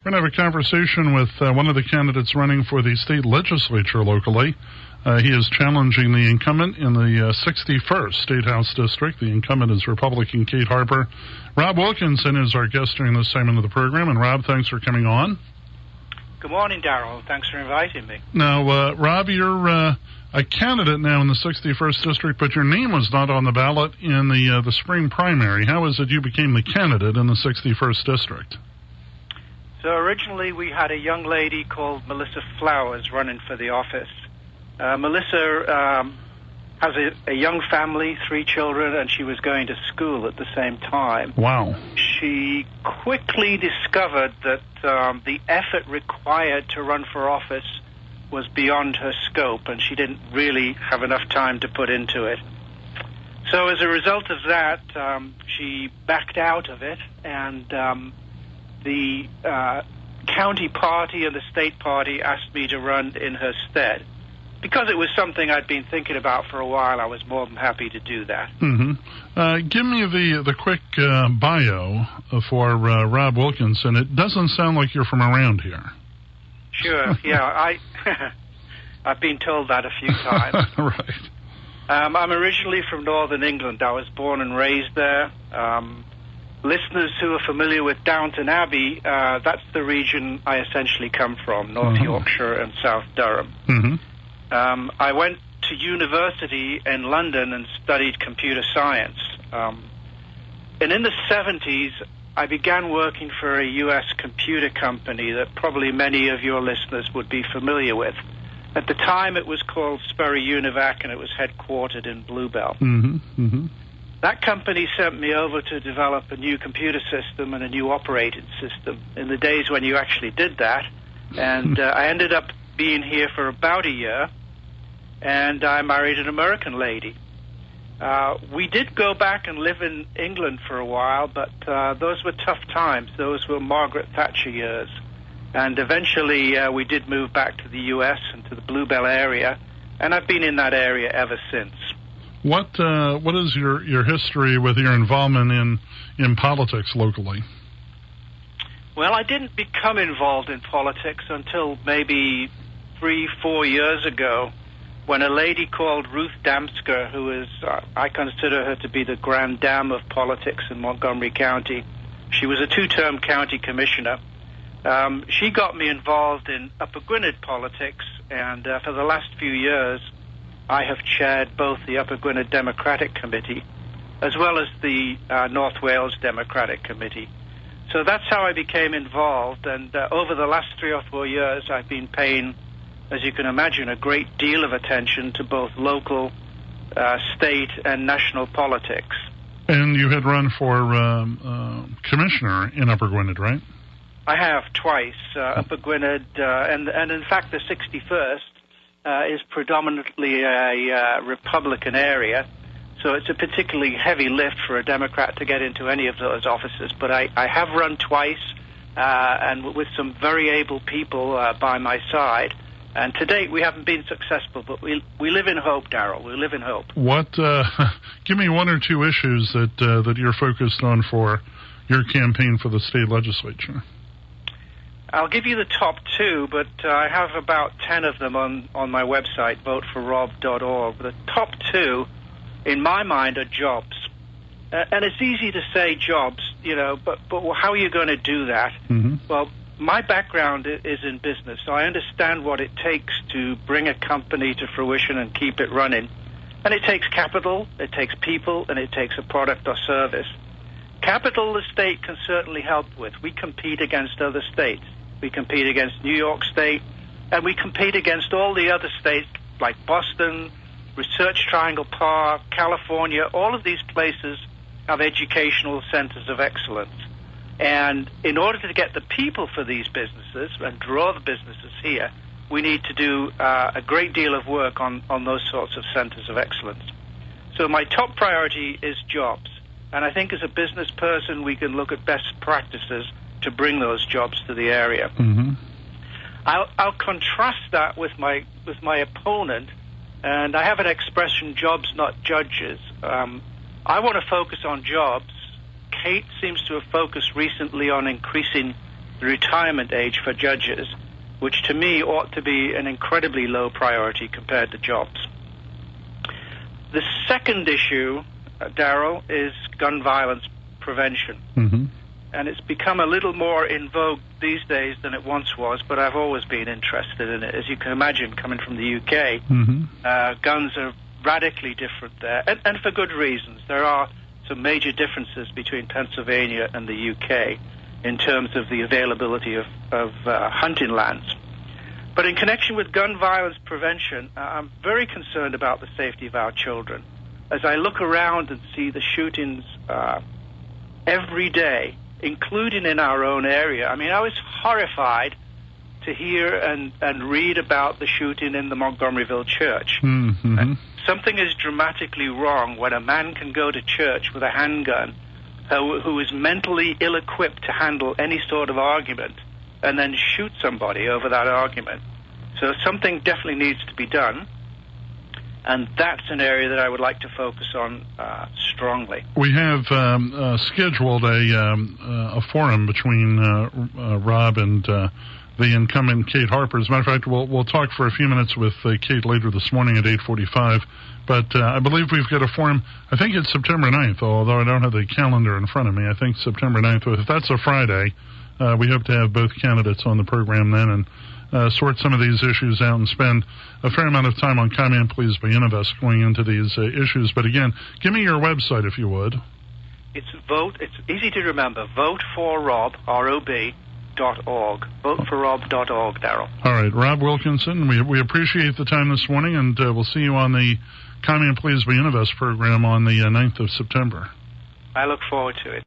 We're going to have a conversation with one of the candidates running for the state legislature locally. He is challenging the incumbent in the 61st State House District. The incumbent is Republican Kate Harper. Rob Wilkinson is our guest during this segment of the program. And Rob, thanks for coming on. Good morning, Darrell. Thanks for inviting me. Now, Rob, you're a candidate now in the 61st District, but your name was not on the ballot in the spring primary. How is it you became the candidate in the 61st District? So originally we had a young lady called Melissa Flowers running for the office. Melissa has a young family, 3 children, and she was going to school at the same time. Wow. She quickly discovered that the effort required to run for office was beyond her scope, and she didn't really have enough time to put into it. So as a result of that, she backed out of it, and the county party and the state party asked me to run in her stead. Because it was something I'd been thinking about for a while, I was more than happy to do that. Mm-hmm. Give me the quick bio for Rob Wilkinson. It doesn't sound like you're from around here. Sure, yeah. I've been told that a few times. Right. I'm originally from northern England. I was born and raised there. Listeners who are familiar with Downton Abbey, that's the region I essentially come from, North Yorkshire and South Durham. Mm-hmm. I went to university in London and studied computer science. And in the 70s, I began working for a U.S. computer company that probably many of your listeners would be familiar with. At the time, it was called Sperry Univac, and it was headquartered in Bluebell. Mm-hmm. Mm-hmm. That company sent me over to develop a new computer system and a new operating system in the days when you actually did that. And I ended up being here for about a year, and I married an American lady. We did go back and live in England for a while, but those were tough times. Those were Margaret Thatcher years. And eventually we did move back to the U.S. and to the Bluebell area, and I've been in that area ever since. What is your history with your involvement in politics locally? Well, I didn't become involved in politics until maybe 3-4 years ago, when a lady called Ruth Damsker, who is, I consider her to be the grand dame of politics in Montgomery County. She was a 2-term county commissioner. She got me involved in Upper Gwynedd politics, and for the last few years, I have chaired both the Upper Gwynedd Democratic Committee as well as the North Wales Democratic Committee. So that's how I became involved, and over the last 3 or 4 years, I've been paying, as you can imagine, a great deal of attention to both local, state, and national politics. And you had run for commissioner in Upper Gwynedd, right? I have twice. Upper Gwynedd, and in fact the 61st, is predominantly a Republican area, so it's a particularly heavy lift for a Democrat to get into any of those offices. But I have run twice, and with some very able people by my side. And to date, we haven't been successful, but we live in hope, Darrell. We live in hope. What? Give me 1 or 2 issues that you're focused on for your campaign for the state legislature. I'll give you the top 2, but I have about 10 of them on my website, voteforrob.org. The top 2, in my mind, are jobs. And it's easy to say jobs, but how are you going to do that? Mm-hmm. Well, my background is in business, so I understand what it takes to bring a company to fruition and keep it running. And it takes capital, it takes people, and it takes a product or service. Capital, the state can certainly help with. We compete against other states. We compete against New York State, and we compete against all the other states like Boston, Research Triangle Park, California. All of these places have educational centers of excellence. And in order to get the people for these businesses and draw the businesses here, we need to do a great deal of work on those sorts of centers of excellence. So my top priority is jobs. And I think as a business person, we can look at best practices to bring those jobs to the area. Mm-hmm. I'll contrast that with my opponent, and I have an expression, jobs, not judges. I want to focus on jobs. Kate seems to have focused recently on increasing the retirement age for judges, which to me ought to be an incredibly low priority compared to jobs. The second issue, Darrell, is gun violence prevention. Mm-hmm. And it's become a little more in vogue these days than it once was, but I've always been interested in it. As you can imagine, coming from the UK, guns are radically different there, and for good reasons. There are some major differences between Pennsylvania and the UK in terms of the availability of hunting lands. But in connection with gun violence prevention, I'm very concerned about the safety of our children. As I look around and see the shootings every day, including in our own area, I mean, I was horrified to hear and read about the shooting in the Montgomeryville church. Mm-hmm. Something is dramatically wrong when a man can go to church with a handgun who is mentally ill-equipped to handle any sort of argument and then shoot somebody over that argument. So something definitely needs to be done, and that's an area that I would like to focus on strongly. We have scheduled a forum between Rob and the incumbent Kate Harper. As a matter of fact, we'll talk for a few minutes with Kate later this morning at 8:45. But I believe we've got a forum. I think it's September 9th, although I don't have the calendar in front of me. I think September 9th. If that's a Friday, we hope to have both candidates on the program then and sort some of these issues out and spend a fair amount of time on Comment Please by Innovest going into these issues. But again, give me your website if you would. It's easy to remember, voteforrob, ROB.org. Voteforrob.org, Darrell. All right, Rob Wilkinson, we appreciate the time this morning, and we'll see you on the Comment Please by Innovest program on the 9th of September. I look forward to it.